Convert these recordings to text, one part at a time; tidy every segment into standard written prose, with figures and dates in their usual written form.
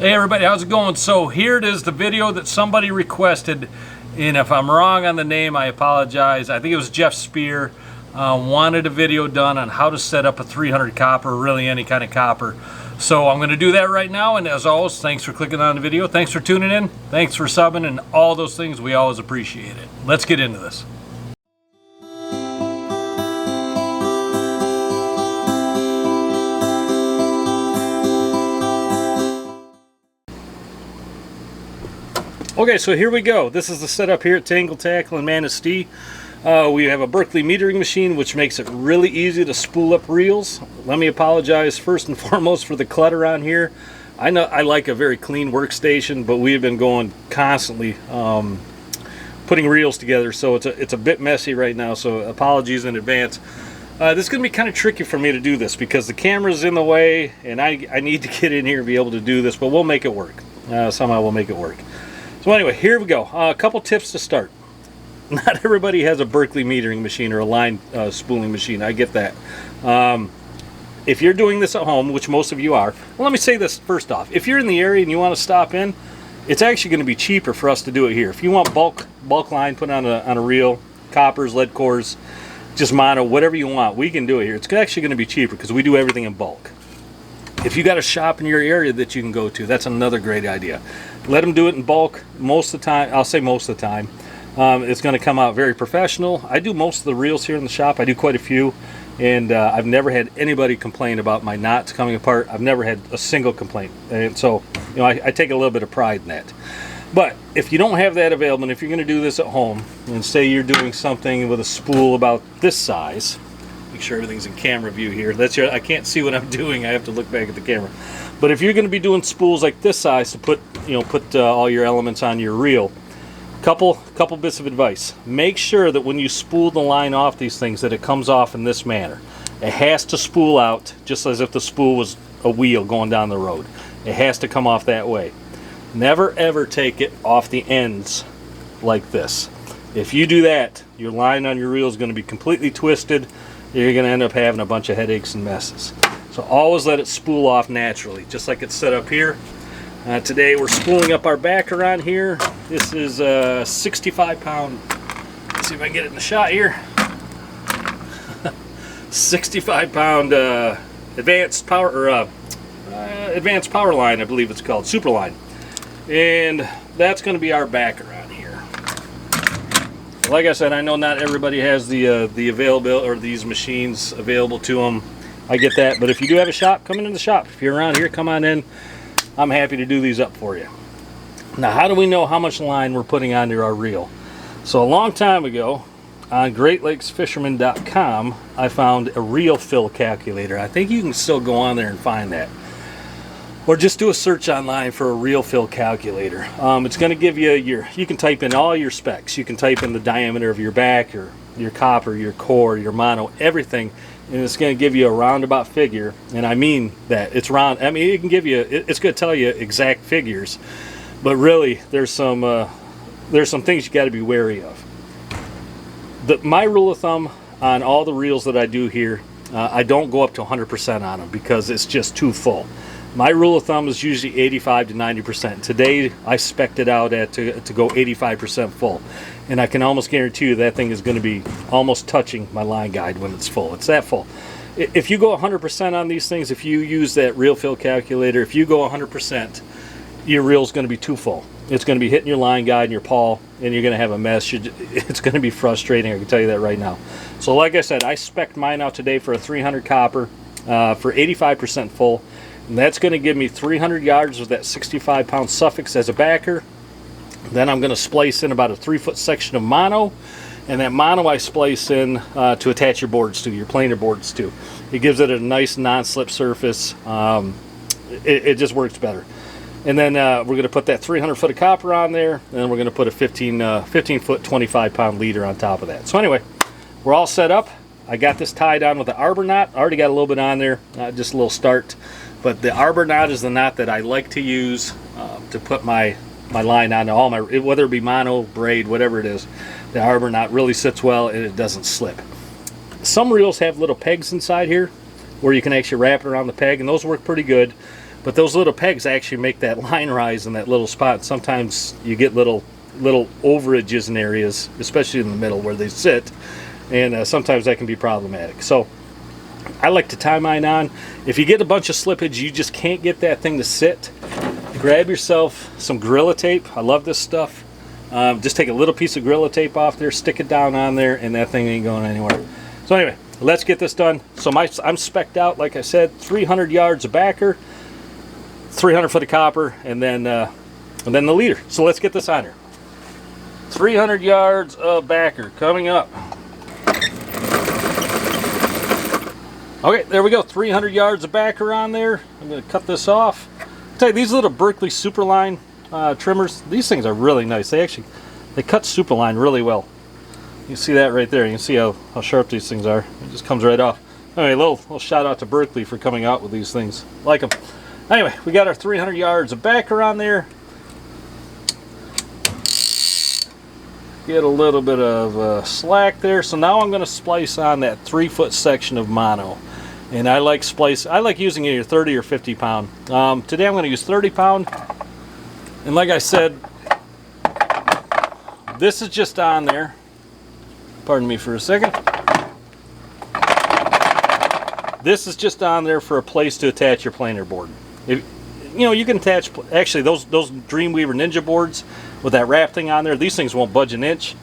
Hey everybody, how's it going? So here it is, the video that somebody requested, and if I'm wrong on the name, I apologize. I think it was Jeff Spear. Wanted a video done on how to set up a 300 copper, really any kind of copper. So I'm going to do that right now, and as always, thanks for clicking on the video, thanks for tuning in, thanks for subbing, and all those things. We always appreciate it. Let's get into this. Okay, so here we go. This is the setup here at Tangle Tackle in Manistee. We have a Berkeley metering machine, which makes it really easy to spool up reels. Let me apologize first and foremost for the clutter on here. I know I like a very clean workstation, but we have been going constantly putting reels together, so it's a bit messy right now, so apologies in advance. This is going to be kind of tricky for me to do this because the camera's in the way, and I need to get in here and be able to do this, but we'll make it work. Somehow we'll make it work. So anyway, here we go. A couple tips to start. Not everybody has a Berkeley metering machine or a line spooling machine. I get that. If you're doing this at home, which most of you are, well, let me say this first off. If you're in the area and you want to stop in, it's actually going to be cheaper for us to do it here. If you want bulk line put on a reel, coppers, lead cores, just mono, whatever you want, we can do it here. It's actually going to be cheaper because we do everything in bulk. If you got a shop in your area that you can go to, that's another great idea. Let them do it in bulk most of the time. I'll say most of the time. It's going to come out very professional. I do most of the reels here in the shop. I do quite a few, and I've never had anybody complain about my knots coming apart. I've never had a single complaint, and so I take a little bit of pride in that. But if you don't have that available, and if you're going to do this at home, and say you're doing something with a spool about this size, make sure everything's in camera view here. I can't see what I'm doing. I have to look back at the camera. But if you're going to be doing spools like this size to put all your elements on your reel, couple bits of advice. Make sure that when you spool the line off these things that it comes off in this manner. It has to spool out just as if the spool was a wheel going down the road. It has to come off that way. Never ever take it off the ends like this. If you do that, your line on your reel is going to be completely twisted. You're going to end up having a bunch of headaches and messes. So always let it spool off naturally, just like it's set up here. Today we're spooling up our backer on here. This is a 65-pound, let's see if I can get it in the shot here. 65-pound advanced power line, I believe it's called, super line. And that's going to be our backer on here. Like I said, I know not everybody has the availability or these machines available to them. I get that, but if you do have a shop, come into the shop. If you're around here, come on in. I'm happy to do these up for you. Now, how do we know how much line we're putting onto our reel? So a long time ago, on GreatLakesFisherman.com, I found a reel fill calculator. I think you can still go on there and find that. Or just do a search online for a reel fill calculator. It's going to give you you can type in all your specs. You can type in the diameter of your back, your copper, your core, your mono, everything. And it's going to give you a roundabout figure, and I mean that it's round. I mean, it can give you, it's going to tell you exact figures, but really there's some things you got to be wary of. My rule of thumb on all the reels that I do here, I don't go up to 100% on them because it's just too full. My rule of thumb is usually 85 to 90%. Today I spec'd it out to go 85% full. And I can almost guarantee you that thing is going to be almost touching my line guide when it's full. It's that full. If you go 100% on these things, if you use that reel fill calculator, if you go 100%, your reel's going to be too full. It's going to be hitting your line guide and your pawl, and you're going to have a mess. It's going to be frustrating, I can tell you that right now. So like I said, I spec'd mine out today for a 300 copper for 85% full. And that's going to give me 300 yards with that 65-pound suffix as a backer. Then I'm going to splice in about a 3-foot section of mono, and that mono I splice in to attach your boards to, your planer boards to. It gives it a nice non-slip surface. It just works better. And then we're going to put that 300 foot of copper on there, and then we're going to put a 15-foot 25-pound leader on top of that. So anyway, we're all set up. I got this tied on with the arbor knot. I already got a little bit on there, just a little start. But the arbor knot is the knot that I like to use to put my line on all my, whether it be mono, braid, whatever it is. The arbor knot really sits well and it doesn't slip. Some reels have little pegs inside here where you can actually wrap it around the peg, and those work pretty good. but those little pegs actually make that line rise in that little spot. Sometimes you get little overages in areas, especially in the middle where they sit, and sometimes that can be problematic. So I like to tie mine on. If you get a bunch of slippage, you just can't get that thing to sit, grab yourself some Gorilla Tape. I love this stuff. Just take a little piece of Gorilla Tape off there, stick it down on there, and that thing ain't going anywhere. So anyway, let's get this done. So I'm spec'd out, like I said, 300 yards of backer, 300 foot of copper, and then the leader. So let's get this on here. 300 yards of backer coming up. Okay, there we go. 300 yards of backer on there. I'm going to cut this off. I'll tell you, these little Berkeley Superline trimmers, these things are really nice. They cut Superline really well. You can see that right there. You can see how sharp these things are. It just comes right off. Anyway, little shout out to Berkeley for coming out with these things. Like them. Anyway, we got our 300 yards of backer on there. Get a little bit of slack there. So now I'm going to splice on that 3-foot section of mono. And I like using either 30 or 50 pound. Today I'm going to use 30 pound. And like I said, this is just on there. Pardon me for a second. This is just on there for a place to attach your planer board. You can attach, actually those Dreamweaver Ninja boards with that wrap thing on there, these things won't budge an inch.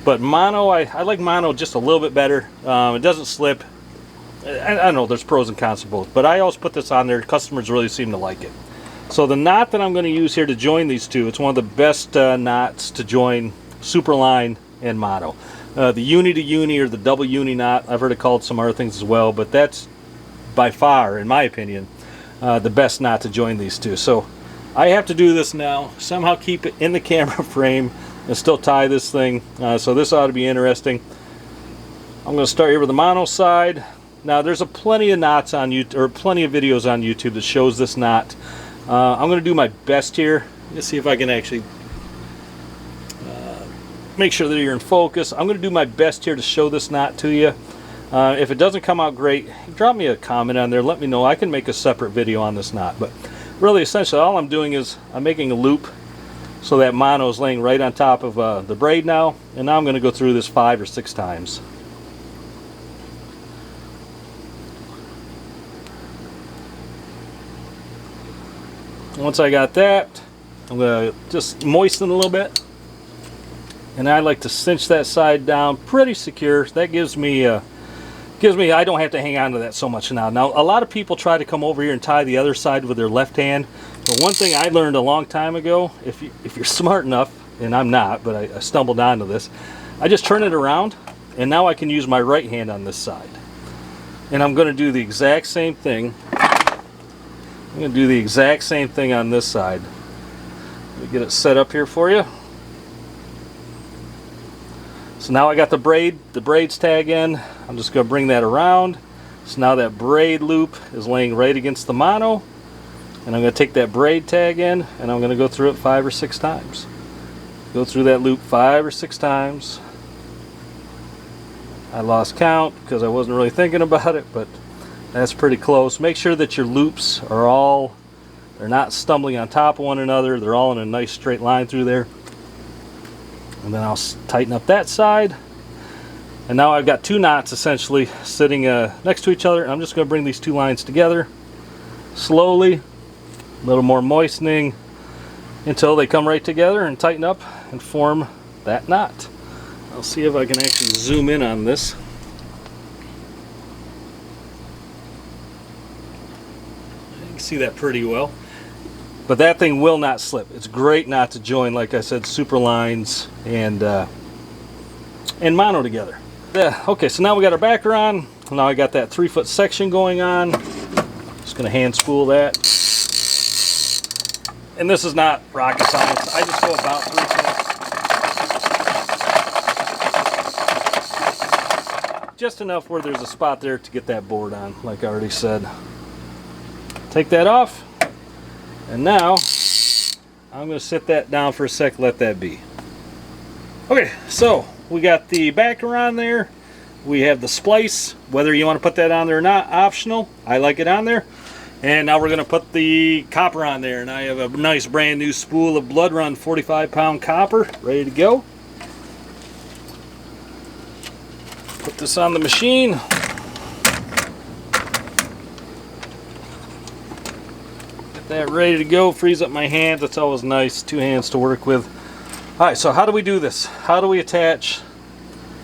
But mono, I like mono just a little bit better. It doesn't slip. I don't know, there's pros and cons to both, but I always put this on there. Customers really seem to like it. So the knot that I'm going to use here to join these two, it's one of the best knots to join Superline and mono. The uni to uni or the double uni knot, I've heard it called some other things as well, but that's by far, in my opinion, the best knot to join these two. So I have to do this now, somehow keep it in the camera frame and still tie this thing. So this ought to be interesting. I'm going to start here with the mono side. Now there's plenty of knots on YouTube, or plenty of videos on YouTube that shows this knot. I'm going to do my best here. Let's see if I can actually make sure that you're in focus. I'm going to do my best here to show this knot to you. If it doesn't come out great, drop me a comment on there. Let me know. I can make a separate video on this knot. But really, essentially, all I'm doing is I'm making a loop so that mono is laying right on top of the braid now. And now I'm going to go through this 5 or 6 times. Once I got that, I'm going to just moisten a little bit. And I like to cinch that side down pretty secure. That gives me I don't have to hang on to that so much now. Now, a lot of people try to come over here and tie the other side with their left hand. But one thing I learned a long time ago, if you're smart enough, and I'm not, but I stumbled onto this, I just turn it around, and now I can use my right hand on this side. And I'm going to do the exact same thing. I'm going to do the exact same thing on this side. Let me get it set up here for you. So now I got the braids tag in. I'm just going to bring that around. So now that braid loop is laying right against the mono. And I'm going to take that braid tag in and I'm going to go through it 5 or 6 times. Go through that loop 5 or 6 times. I lost count because I wasn't really thinking about it, but that's pretty close. Make sure that your loops are they're not stumbling on top of one another. They're all in a nice straight line through there. And then I'll tighten up that side. And now I've got 2 knots essentially sitting next to each other. I'm just going to bring these 2 lines together slowly, a little more moistening until they come right together and tighten up and form that knot. I'll see if I can actually zoom in on this. You can see that pretty well. But that thing will not slip. It's great not to join, like I said, super lines and mono together. Yeah, okay, so now we got our backer on. Now I got that 3-foot section going on. Just gonna hand spool that. And this is not rocket science. I just go about 3 foot. Just enough where there's a spot there to get that board on, like I already said. Take that off. And now, I'm going to sit that down for a sec, let that be. Okay, so we got the backer on there. We have the splice. Whether you want to put that on there or not, optional. I like it on there. And now we're going to put the copper on there, and I have a nice brand new spool of Blood Run 45-pound copper ready to go. Put this on the machine. Get that ready to go. Frees up my hands. That's always nice. 2 hands to work with. Alright, so how do we do this? How do we attach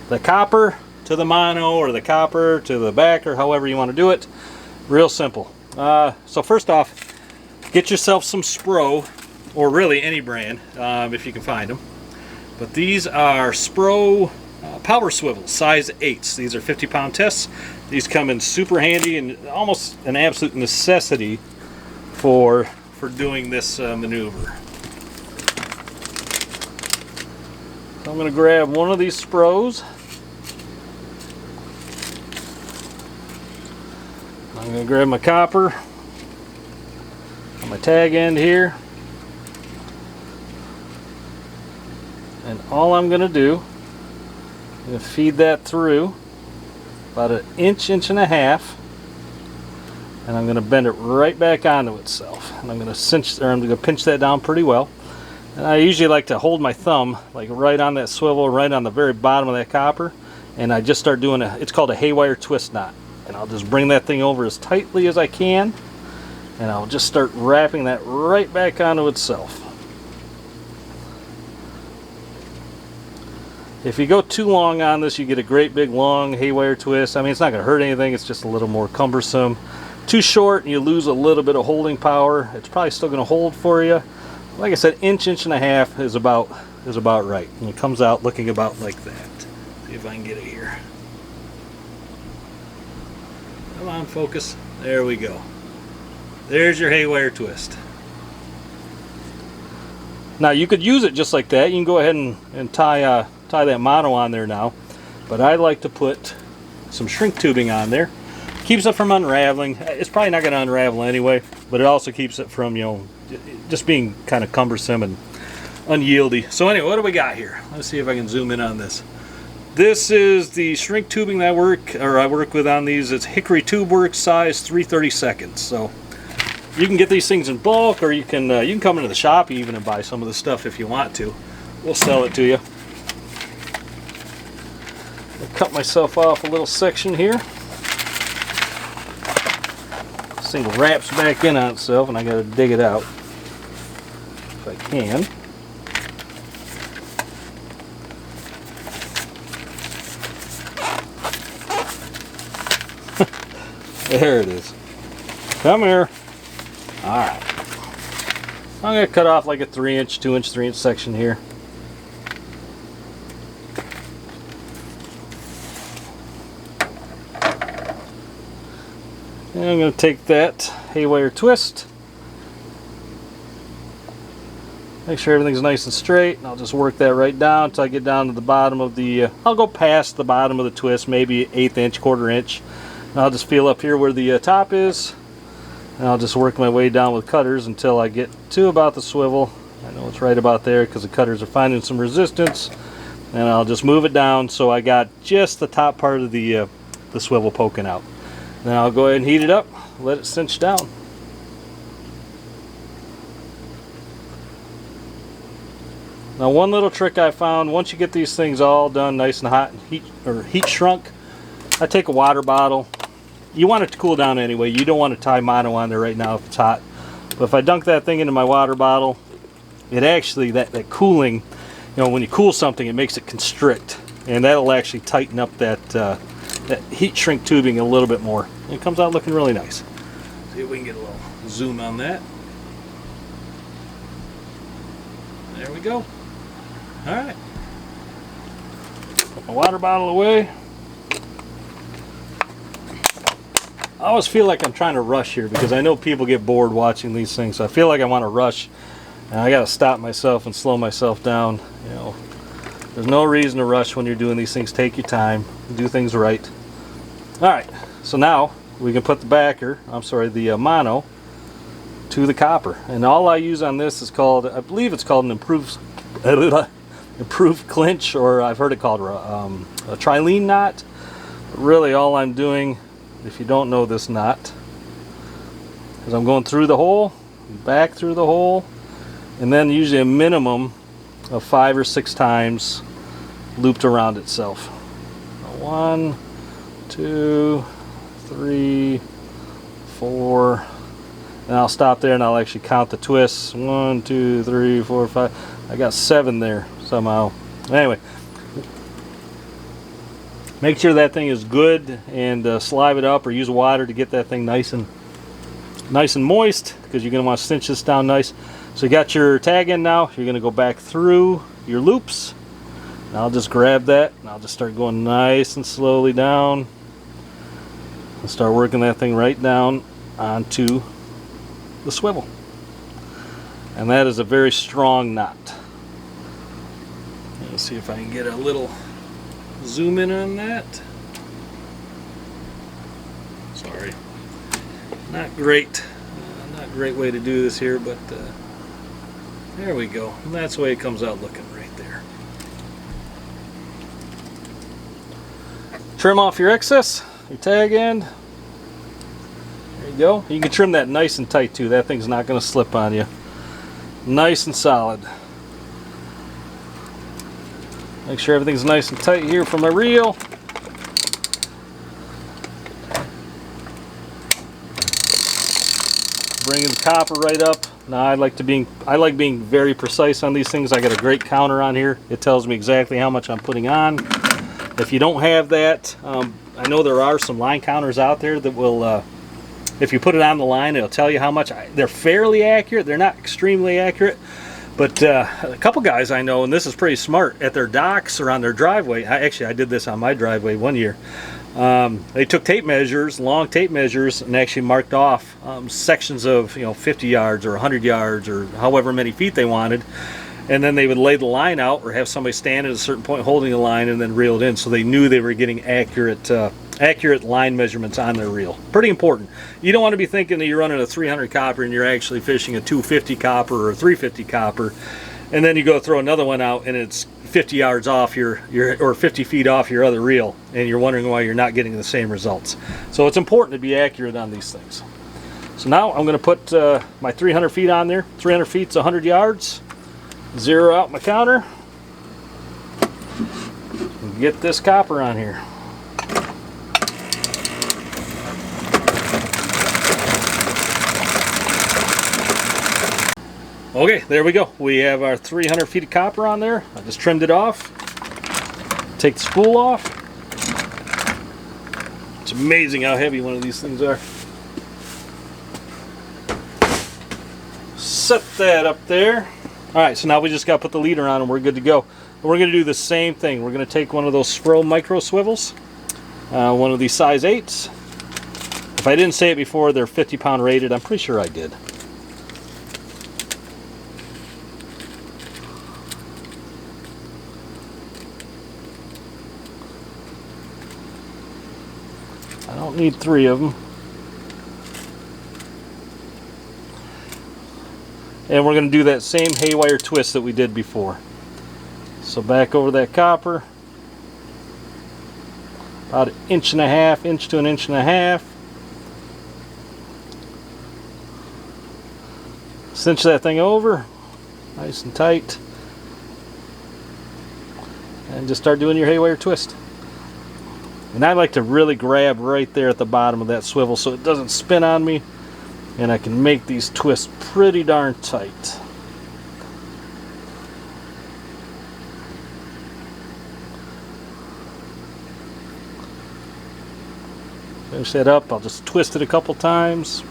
the copper to the mono, or the copper to the back, or however you want to do it? Real simple. So first off, get yourself some Spro, or really any brand, if you can find them. But these are Spro power swivels, size 8s. These are 50-pound tests. These come in super handy and almost an absolute necessity for doing this maneuver. So I'm going to grab one of these Spros. I'm going to grab my copper on my tag end here, and all I'm going to do is feed that through about an inch, inch and a half, and I'm going to bend it right back onto itself. And I'm going to pinch that down pretty well. And I usually like to hold my thumb like right on that swivel, right on the very bottom of that copper, and I just start doing it's called a haywire twist knot. And I'll just bring that thing over as tightly as I can, and I'll just start wrapping that right back onto itself. If you go too long on this, you get a great big long haywire twist. I mean, it's not going to hurt anything, it's just a little more cumbersome. Too short and you lose a little bit of holding power. It's probably still going to hold for you. Like I said, inch, inch and a half is about right. And it comes out looking about like that. See if I can get it here. Come on, focus. There we go. There's your haywire twist. Now you could use it just like that. You can go ahead and tie that mono on there now. But I like to put some shrink tubing on there. Keeps it from unraveling. It's probably not going to unravel anyway, but it also keeps it from, just being kind of cumbersome and unyieldy. So anyway, what do we got here? Let's see if I can zoom in on this. This is the shrink tubing that I work with on these. It's Hickory Tube Works, size 3/32. So you can get these things in bulk, or you can come into the shop even and buy some of the stuff if you want to. We'll sell it to you. I'll cut myself off a little section here. This thing wraps back in on itself, and I got to dig it out if I can. There it is. Come here. Alright. I'm going to cut off like a 3-inch, 2-inch, 3-inch section here. And I'm going to take that haywire twist. Make sure everything's nice and straight. And I'll just work that right down until I get down to the bottom of the... I'll go past the bottom of the twist, maybe 1/8 inch, 1/4 inch. And I'll just feel up here where the top is, and I'll just work my way down with cutters until I get to about the swivel. I know it's right about there because the cutters are finding some resistance, and I'll just move it down so I got just the top part of the swivel poking out. Then I'll go ahead and heat it up, let it cinch down. Now, one little trick I found, once you get these things all done nice and hot, heat shrunk, I take a water bottle. You want it to cool down anyway. You don't want to tie mono on there right now if it's hot. But if I dunk that thing into my water bottle, it actually, that cooling, when you cool something, it makes it constrict. And that'll actually tighten up that heat shrink tubing a little bit more. And it comes out looking really nice. See if we can get a little zoom on that. There we go. Alright. Put my water bottle away. I always feel like I'm trying to rush here because I know people get bored watching these things, so I feel like I want to rush, and I got to stop myself and slow myself down. There's no reason to rush when you're doing these things. Take your time, do things right. All right, so now we can put the mono to the copper, and all I use on this is called, I believe it's called an improved clinch, or I've heard it called a trilene knot. But really, all I'm doing, if you don't know this knot, because I'm going through the hole, back through the hole, and then usually a minimum of 5 or 6 times looped around itself. 1, 2, 3, 4, and I'll stop there and I'll actually count the twists. 1, 2, 3, 4, 5. I got 7 there somehow. Anyway, make sure that thing is good, and slide it up or use water to get that thing nice and moist, because you're going to want to cinch this down nice. So you got your tag in now. You're going to go back through your loops. And I'll just grab that and I'll just start going nice and slowly down and start working that thing right down onto the swivel. And that is a very strong knot. Let's see if I can get a little zoom in on that. Sorry, not great way to do this here, but there we go. And that's the way it comes out looking right there. Trim off your excess, your tag end. There you go. You can trim that nice and tight too. That thing's not going to slip on you. Nice and solid. Make sure everything's nice and tight here for my reel. Bringing the copper right up. Now I like being very precise on these things. I got a great counter on here. It tells me exactly how much I'm putting on. If you don't have that, I know there are some line counters out there that will, if you put it on the line, it'll tell you how much. They're fairly accurate. They're not extremely accurate. But a couple guys I know, and this is pretty smart, at their docks or on their driveway. I did this on my driveway one year. They took tape measures, long tape measures, and actually marked off sections of 50 yards or 100 yards or however many feet they wanted. And then they would lay the line out or have somebody stand at a certain point holding the line and then reel it in, so they knew they were getting accurate line measurements on their reel. Pretty important. You don't want to be thinking that you're running a 300 copper and you're actually fishing a 250 copper or a 350 copper, and then you go throw another one out and it's 50 yards off or 50 feet off your other reel, and you're wondering why you're not getting the same results. So it's important to be accurate on these things. So now I'm going to put my 300 feet on there. 300 feet's 100 yards. Zero out my counter. And get this copper on here. Okay, there we go. We have our 300 feet of copper on there. I just trimmed it off. Take the spool off. It's amazing how heavy one of these things are. Set that up there. Alright, so now we just got to put the leader on and we're good to go. And we're going to do the same thing. We're going to take one of those Spool micro swivels, one of these size 8s. If I didn't say it before, they're 50-pound rated. I'm pretty sure I did. I don't need 3 of them. And we're going to do that same haywire twist that we did before. So back over that copper, about 1.5 inches to 1.5 inches. Cinch that thing over, nice and tight, and just start doing your haywire twist. And I like to really grab right there at the bottom of that swivel so it doesn't spin on me, and I can make these twists pretty darn tight. Finish that up. I'll just twist it a couple times.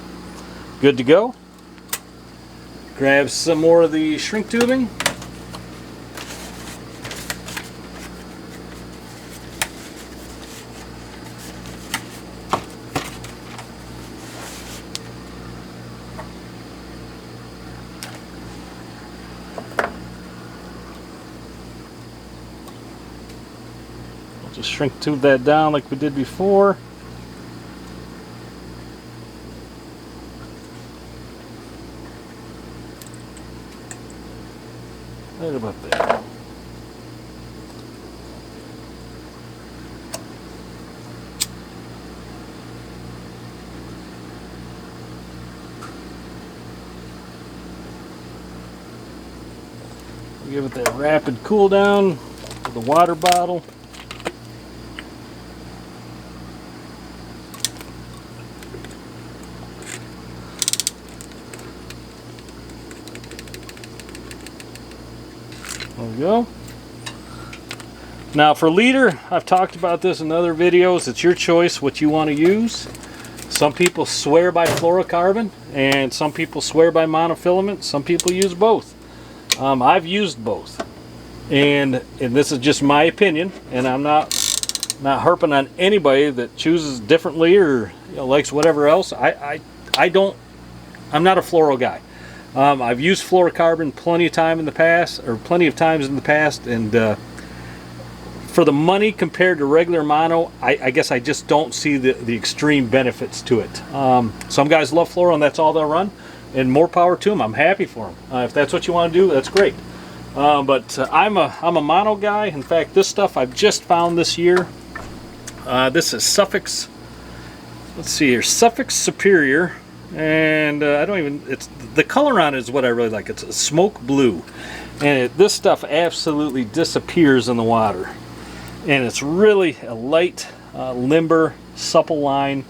Good to go. Grab some more of the shrink tubing. Just shrink tube that down like we did before. Right about there. Give it that rapid cool down with the water bottle. There we go. Now for leader, I've talked about this in other videos. It's your choice what you want to use. Some people swear by fluorocarbon, and some people swear by monofilament. Some people use both. I've used both, and this is just my opinion, and I'm not harping on anybody that chooses differently or likes whatever else. I'm not a fluoro guy. I've used fluorocarbon plenty of times in the past, and for the money compared to regular mono, I guess I just don't see the extreme benefits to it. Some guys love fluoro and that's all they'll run, and more power to them. I'm happy for them. If that's what you want to do, that's great. But I'm a mono guy. In fact, this stuff I've just found this year. This is Suffolk's. Let's see here, Suffolk's Superior, and it's the color on it is what I really like. It's a smoke blue, and this stuff absolutely disappears in the water. And it's really a light, limber, supple line.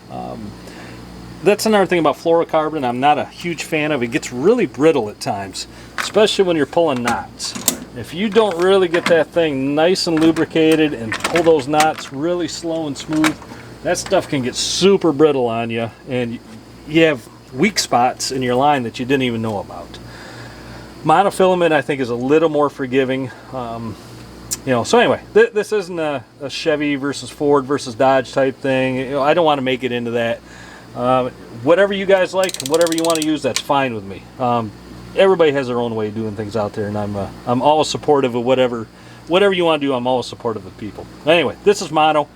That's another thing about fluorocarbon I'm not a huge fan of. It gets really brittle at times, especially when you're pulling knots. If you don't really get that thing nice and lubricated and pull those knots really slow and smooth, that stuff can get super brittle on you, and you have weak spots in your line that you didn't even know about. Monofilament, I think, is a little more forgiving. So anyway, this isn't a Chevy versus Ford versus Dodge type thing. I don't want to make it into that. Whatever you guys like, whatever you want to use, that's fine with me. Everybody has their own way of doing things out there, and I'm always supportive of whatever you want to do. I'm always supportive of people. Anyway, this is mono.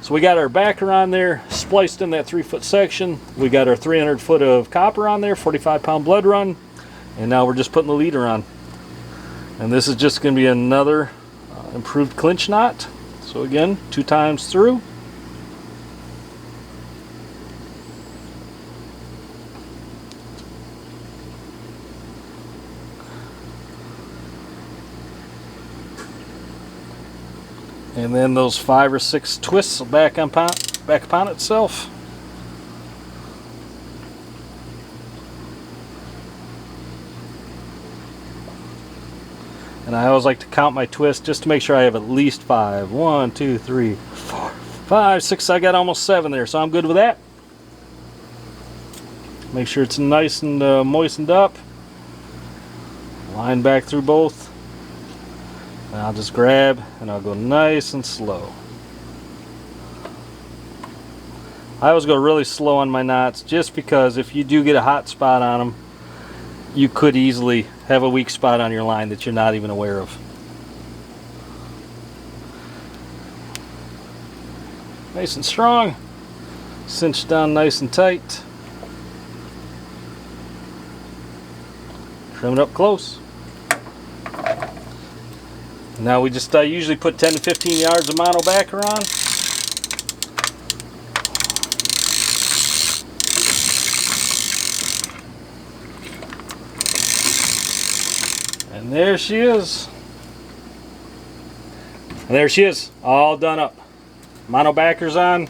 So we got our backer on there, spliced in that 3-foot section. We got our 300 foot of copper on there, 45-pound blood run, and now we're just putting the leader on. And this is just going to be another improved clinch knot. So again, 2 times through. And then those 5 or 6 twists back upon itself. And I always like to count my twists just to make sure I have at least 5. 1, 2, 3, 4, 5, 6. I got almost 7 there, so I'm good with that. Make sure it's nice and moistened up. Line back through both. And I'll just grab and I'll go nice and slow. I always go really slow on my knots, just because if you do get a hot spot on them, you could easily have a weak spot on your line that you're not even aware of. Nice and strong, cinched down nice and tight. Trim it up close. Now we just usually put 10 to 15 yards of mono backer on. And there she is. And there she is, all done up. Mono backers on.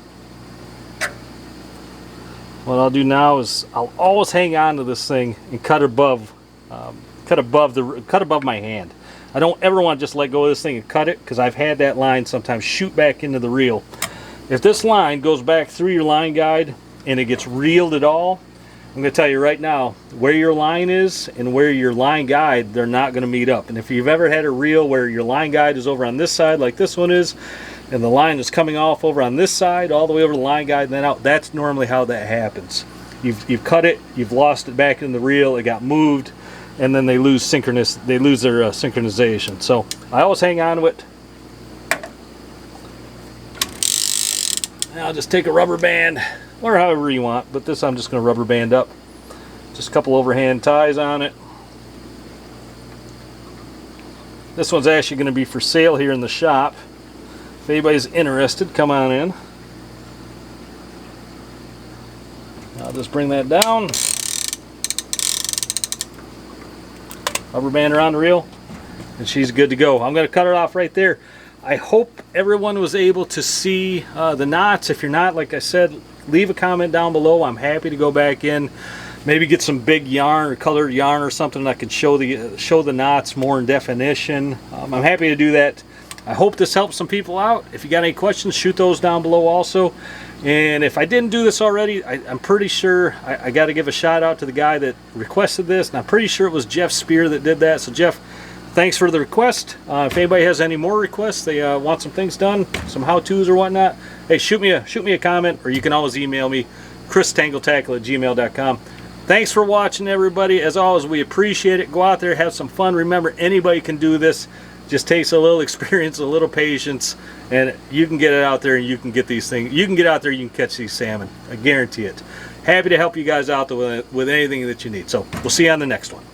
What I'll do now is I'll always hang on to this thing and cut above my hand. I don't ever want to just let go of this thing and cut it, because I've had that line sometimes shoot back into the reel. If this line goes back through your line guide and it gets reeled at all, I'm going to tell you right now, where your line is and where your line guide, they're not going to meet up. And if you've ever had a reel where your line guide is over on this side like this one is, and the line is coming off over on this side all the way over the line guide and then out, that's normally how that happens. You've cut it, you've lost it back in the reel, it got moved, and then they lose their synchronization. So I always hang on to it. And I'll just take a rubber band, or however you want, but this I'm just going to rubber band up. Just a couple overhand ties on it. This one's actually going to be for sale here in the shop. If anybody's interested, come on in. I'll just bring that down. Rubber band around the reel. and she's good to go. I'm going to cut her off right there. I hope everyone was able to see the knots. If you're not, like I said, leave a comment down below. I'm happy to go back in, maybe get some big yarn or colored yarn or something that could show the knots more in definition. I'm happy to do that. I hope this helps some people out. If you got any questions, shoot those down below also. And if I didn't do this already, I'm pretty sure I got to give a shout out to the guy that requested this, and I'm pretty sure it was Jeff Spear that did that. So Jeff, thanks for the request. If anybody has any more requests, they want some things done, some how-tos or whatnot, hey, shoot me a comment, or you can always email me, christangletackel@gmail.com. Thanks for watching, everybody. As always, we appreciate it. Go out there, have some fun. Remember, anybody can do this. Just takes a little experience, a little patience, and you can get it out there and you can get these things. You can get out there, you can catch these salmon. I guarantee it. Happy to help you guys out with anything that you need. So we'll see you on the next one.